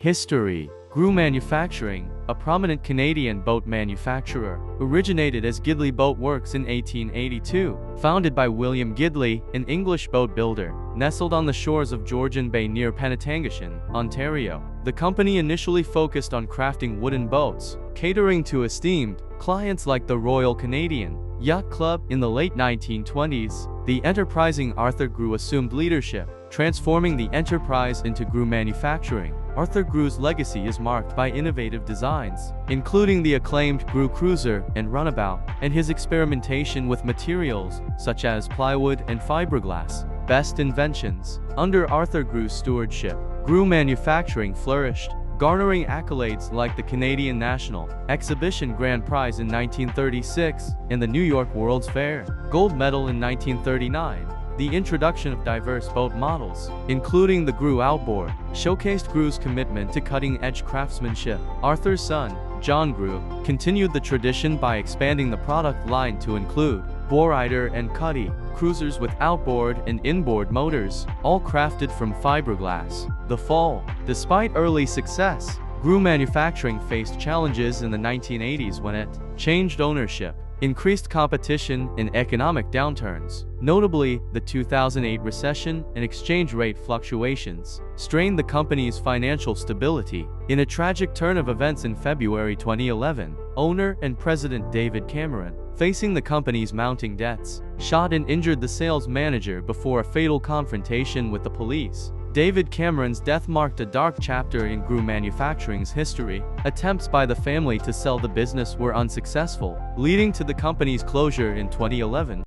History. Grew Manufacturing, a prominent Canadian boat manufacturer, originated as Gidley Boat Works in 1882. Founded by William Gidley, an English boat builder, nestled on the shores of Georgian Bay near Penetangushine, Ontario. The company initially focused on crafting wooden boats, catering to esteemed clients like the Royal Canadian Yacht Club. In the late 1920s, the enterprising Arthur Grew assumed leadership, transforming the enterprise into Grew Manufacturing. Arthur Grew's legacy is marked by innovative designs, including the acclaimed Grew Cruiser and Runabout, and his experimentation with materials such as plywood and fibreglass. Best inventions. Under Arthur Grew's stewardship, Grew Manufacturing flourished, garnering accolades like the Canadian National Exhibition Grand Prize in 1936 and the New York World's Fair Gold Medal in 1939. The introduction of diverse boat models, including the Grew Outboard, showcased Grew's commitment to cutting-edge craftsmanship. Arthur's son, John Grew, continued the tradition by expanding the product line to include Bowrider and Cuddy, cruisers with outboard and inboard motors, all crafted from fiberglass. The fall. Despite early success, Grew Manufacturing faced challenges in the 1980s when it changed ownership, increased competition, and economic downturns. Notably, the 2008 recession and exchange rate fluctuations strained the company's financial stability. In a tragic turn of events in February 2011, owner and president David Cameron, facing the company's mounting debts, shot and injured the sales manager before a fatal confrontation with the police. David Cameron's death marked a dark chapter in Grew Manufacturing's history. Attempts by the family to sell the business were unsuccessful, leading to the company's closure in 2011.